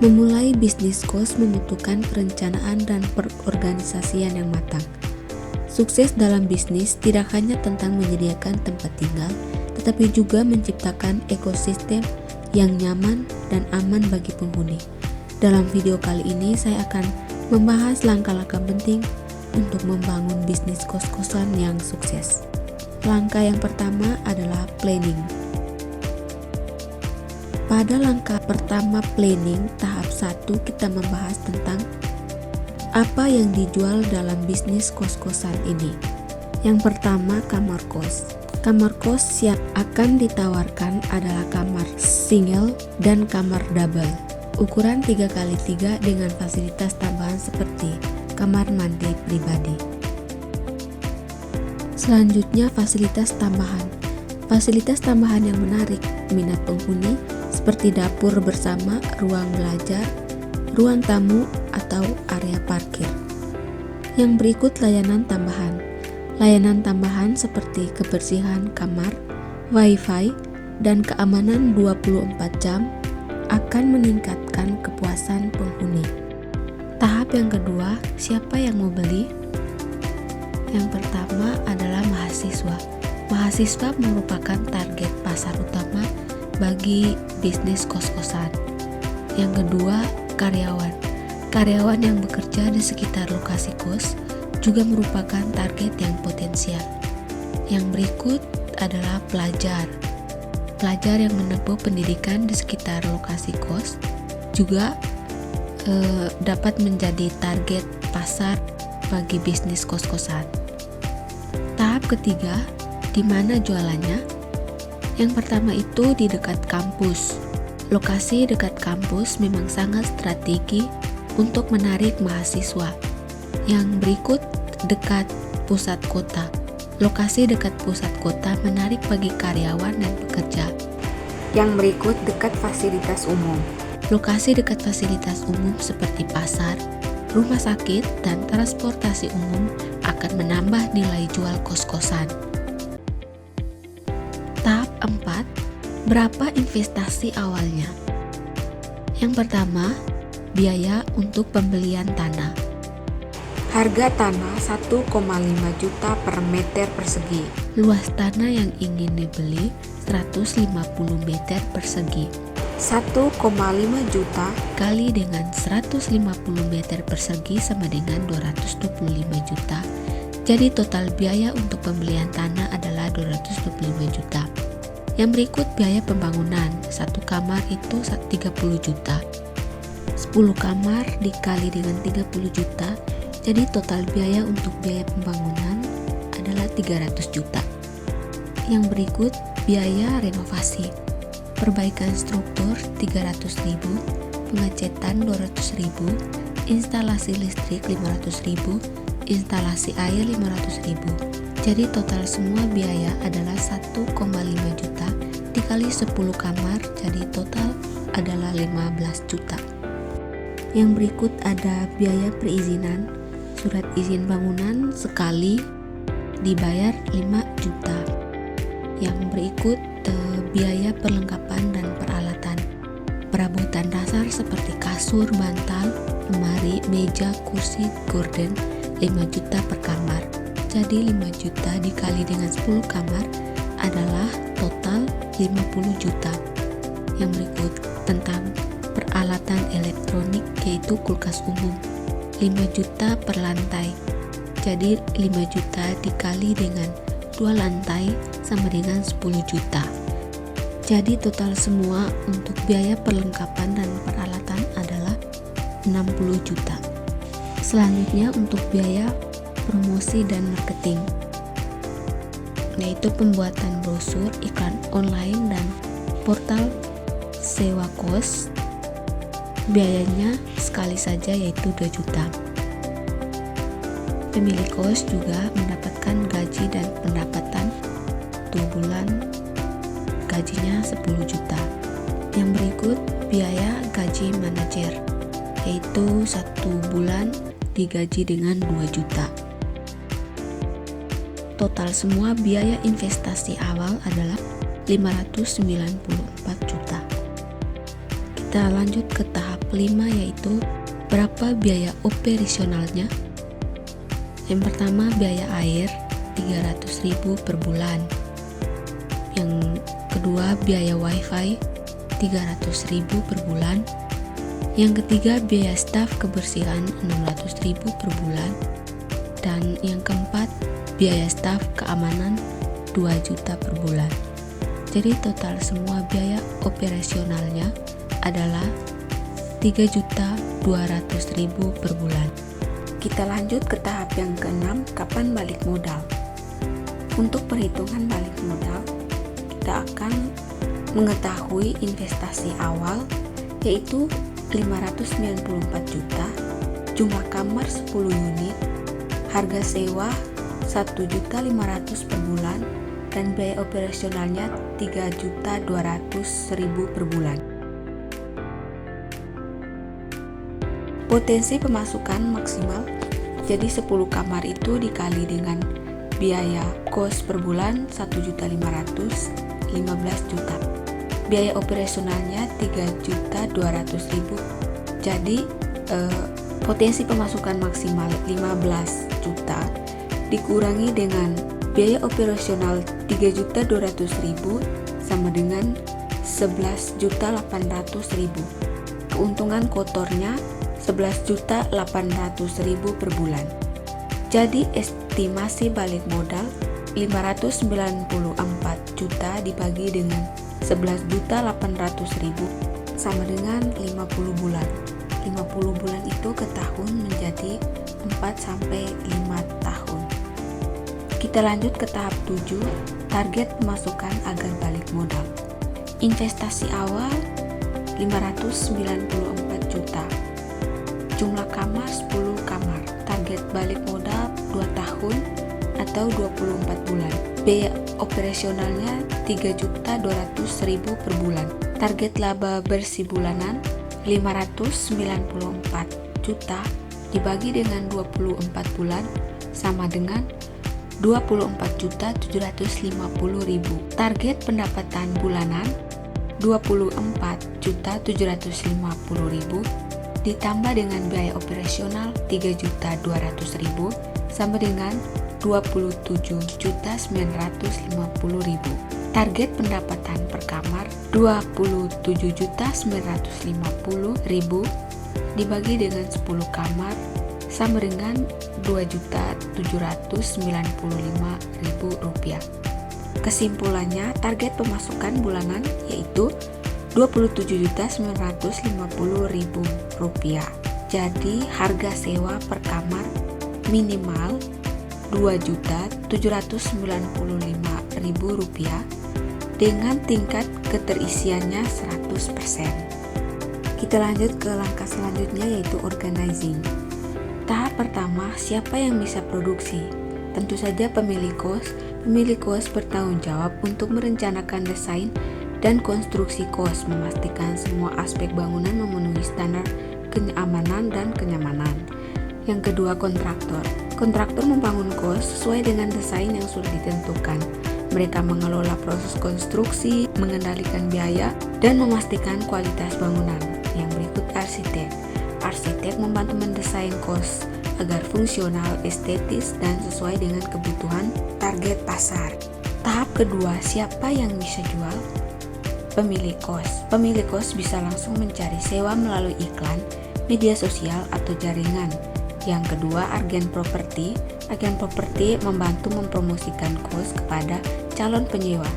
Memulai bisnis kos membutuhkan perencanaan dan perorganisasian yang matang. Sukses dalam bisnis tidak hanya tentang menyediakan tempat tinggal, tetapi juga menciptakan ekosistem yang nyaman dan aman bagi penghuni. Dalam video kali ini saya akan membahas langkah-langkah penting untuk membangun bisnis kos-kosan yang sukses. Langkah yang pertama adalah planning. Pada langkah pertama planning, tahap 1 kita membahas tentang apa yang dijual dalam bisnis kos-kosan ini. Yang pertama, kamar kos. Kamar kos yang akan ditawarkan adalah kamar single dan kamar double. Ukuran 3x3 dengan fasilitas tambahan seperti kamar mandi pribadi. Selanjutnya, fasilitas tambahan. Fasilitas tambahan yang menarik minat penghuni seperti dapur bersama, ruang belajar, ruang tamu, atau area parkir. Yang berikut layanan tambahan. Layanan tambahan seperti kebersihan kamar, wifi, dan keamanan 24 jam akan meningkatkan kepuasan penghuni. Tahap yang kedua, siapa yang mau beli? Yang pertama adalah mahasiswa. Mahasiswa merupakan target pasar utama bagi bisnis kos-kosan. Yang kedua, karyawan. Karyawan yang bekerja di sekitar lokasi kos juga merupakan target yang potensial. Yang berikut adalah pelajar. Pelajar yang menempuh pendidikan di sekitar lokasi kos juga dapat menjadi target pasar bagi bisnis kos-kosan. Tahap ketiga, di mana jualannya? Yang pertama itu di dekat kampus. Lokasi dekat kampus memang sangat strategi untuk menarik mahasiswa. Yang berikut dekat pusat kota. Lokasi dekat pusat kota menarik bagi karyawan dan pekerja. Yang berikut dekat fasilitas umum. Lokasi dekat fasilitas umum seperti pasar, rumah sakit, dan transportasi umum akan menambah nilai jual kos-kosan. Tahap 4, berapa investasi awalnya? Yang pertama, biaya untuk pembelian tanah. Harga tanah 1,5 juta per meter persegi. Luas tanah yang ingin dibeli 150 meter persegi. 1,5 juta kali dengan 150 meter persegi sama dengan 225 juta. Jadi total biaya untuk pembelian tanah adalah 225 juta. Yang berikut biaya pembangunan. Satu kamar itu 30 juta. 10 kamar dikali dengan 30 juta. Jadi total biaya untuk biaya pembangunan adalah 300 juta. Yang berikut biaya renovasi. Perbaikan struktur 300.000, pengecetan 200.000, instalasi listrik 500.000, instalasi air 500.000. Jadi total semua biaya adalah 1,5 juta dikali 10 kamar, jadi total adalah 15 juta. Yang berikut ada biaya perizinan. Surat izin bangunan sekali dibayar 5 juta. Yang berikut biaya perlengkapan dan peralatan. Perabotan dasar seperti kasur, bantal, lemari, meja, kursi, gorden 5 juta per kamar. Jadi 5 juta dikali dengan 10 kamar adalah total 50 juta. Yang berikut tentang peralatan elektronik yaitu kulkas umum 5 juta per lantai. Jadi 5 juta dikali dengan 2 lantai sama dengan 10 juta. Jadi total semua untuk biaya perlengkapan dan peralatan adalah 60 juta. Selanjutnya untuk biaya promosi dan marketing, yaitu pembuatan brosur, iklan online, dan portal sewa kos. Biayanya sekali saja yaitu 2 juta. Pemilik kos juga mendapatkan gaji dan pendapatan 1 bulan gajinya 10 juta. Yang berikut biaya gaji manajer, yaitu 1 bulan digaji dengan 2 juta. Total semua biaya investasi awal adalah 594 juta. Kita lanjut ke tahap kelima yaitu berapa biaya operasionalnya. Yang pertama biaya air 300.000 per bulan. Yang kedua biaya wifi 300.000 per bulan. Yang ketiga biaya staf kebersihan 600.000 per bulan. Dan yang keempat biaya staf keamanan 2 juta per bulan. Jadi total semua biaya operasionalnya adalah 3.200.000 per bulan. Kita lanjut ke tahap yang keenam, kapan balik modal. Untuk perhitungan balik modal, kita akan mengetahui investasi awal yaitu 594 juta, jumlah kamar 10 unit, harga sewa 1.500.000 per bulan, dan biaya operasionalnya 3.200.000 per bulan. Potensi pemasukan maksimal, jadi 10 kamar itu dikali dengan biaya kos per bulan 1.500.000, 15 juta. Biaya operasionalnya 3.200.000. Jadi potensi pemasukan maksimal 15 juta dikurangi dengan biaya operasional 3.200.000 sama dengan 11.800.000. Keuntungan kotornya 11.800.000 per bulan. Jadi estimasi balik modal 594 juta dibagi dengan 11.800.000 sama dengan 50 bulan. 50 bulan itu ke tahun menjadi 4-5 tahun. Kita lanjut ke tahap 7, target pemasukan agar balik modal. Investasi awal 594 juta. Jumlah kamar 10 kamar. Target balik modal 2 tahun atau 24 bulan. Biaya operasionalnya 3.200.000 per bulan. Target laba bersih bulanan 594 juta dibagi dengan 24 bulan sama dengan 24.750.000. Target pendapatan bulanan 24.750.000 ditambah dengan biaya operasional 3.200.000 sama dengan 27.950.000. Target pendapatan per kamar 27.950.000 dibagi dengan 10 kamar sama dengan 2.795.000 rupiah. Kesimpulannya, target pemasukan bulanan yaitu 27.950.000 rupiah. Jadi harga sewa per kamar minimal 2.795.000 rupiah dengan tingkat keterisiannya 100%. Kita lanjut ke langkah selanjutnya yaitu organizing. Tahap pertama, siapa yang bisa produksi? Tentu saja pemilik kos. Pemilik kos bertanggung jawab untuk merencanakan desain dan konstruksi kos, memastikan semua aspek bangunan memenuhi standar keamanan dan kenyamanan. Yang kedua, kontraktor. Kontraktor membangun kos sesuai dengan desain yang sudah ditentukan. Mereka mengelola proses konstruksi, mengendalikan biaya, dan memastikan kualitas bangunan. Yang berikut, arsitek. Arsitek membantu mendesain kos agar fungsional, estetis, dan sesuai dengan kebutuhan target pasar. Tahap kedua, siapa yang bisa jual? Pemilik kos. Pemilik kos bisa langsung mencari sewa melalui iklan, media sosial, atau jaringan. Yang kedua, agen properti. Agen properti membantu mempromosikan kos kepada calon penyewa.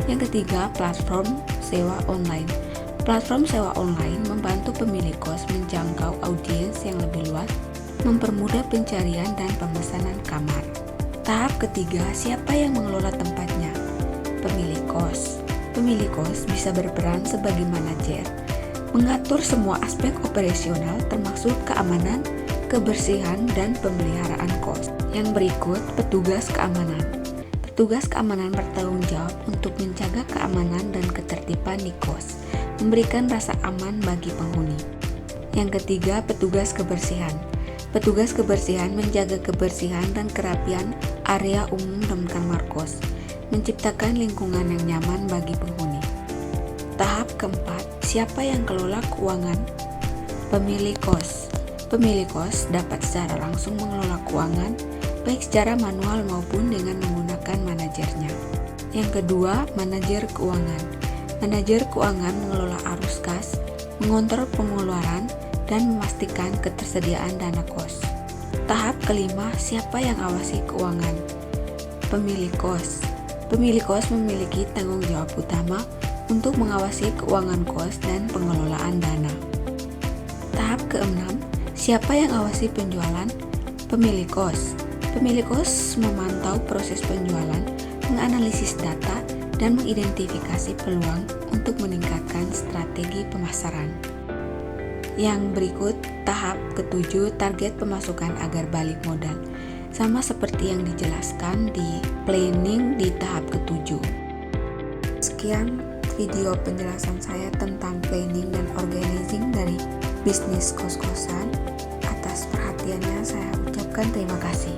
Yang ketiga, platform sewa online. Platform sewa online membantu pemilik kos menjangkau audiens yang lebih luas, mempermudah pencarian dan pemesanan kamar. Tahap ketiga, siapa yang mengelola tempatnya? Pemilik kos. Pemilik kos bisa berperan sebagai manajer, mengatur semua aspek operasional termasuk keamanan, kebersihan, dan pemeliharaan kos. Yang berikut, petugas keamanan. Petugas keamanan bertanggung jawab untuk menjaga keamanan dan ketertiban di kos, memberikan rasa aman bagi penghuni. Yang ketiga, petugas kebersihan. Petugas kebersihan menjaga kebersihan dan kerapian area umum dan kamar kos, menciptakan lingkungan yang nyaman bagi penghuni. Tahap keempat, siapa yang kelola keuangan? Pemilik kos. Pemilik kos dapat secara langsung mengelola keuangan, baik secara manual maupun dengan menggunakan manajernya. Yang kedua, manajer keuangan. Manajer keuangan mengelola arus kas, mengontrol pengeluaran, dan memastikan ketersediaan dana kos. Tahap kelima, siapa yang awasi keuangan? Pemilik kos. Pemilik kos memiliki tanggung jawab utama untuk mengawasi keuangan kos dan pengelolaan dana. Tahap keenam, siapa yang awasi penjualan? Pemilik kos. Pemilik kos memantau proses penjualan, menganalisis data, dan mengidentifikasi peluang untuk meningkatkan strategi pemasaran. Yang berikut, tahap ketujuh, target pemasukan agar balik modal. Sama seperti yang dijelaskan di planning di tahap ketujuh. Sekian video penjelasan saya tentang planning dan organizing dari bisnis kos-kosan. Atas perhatiannya saya ucapkan terima kasih.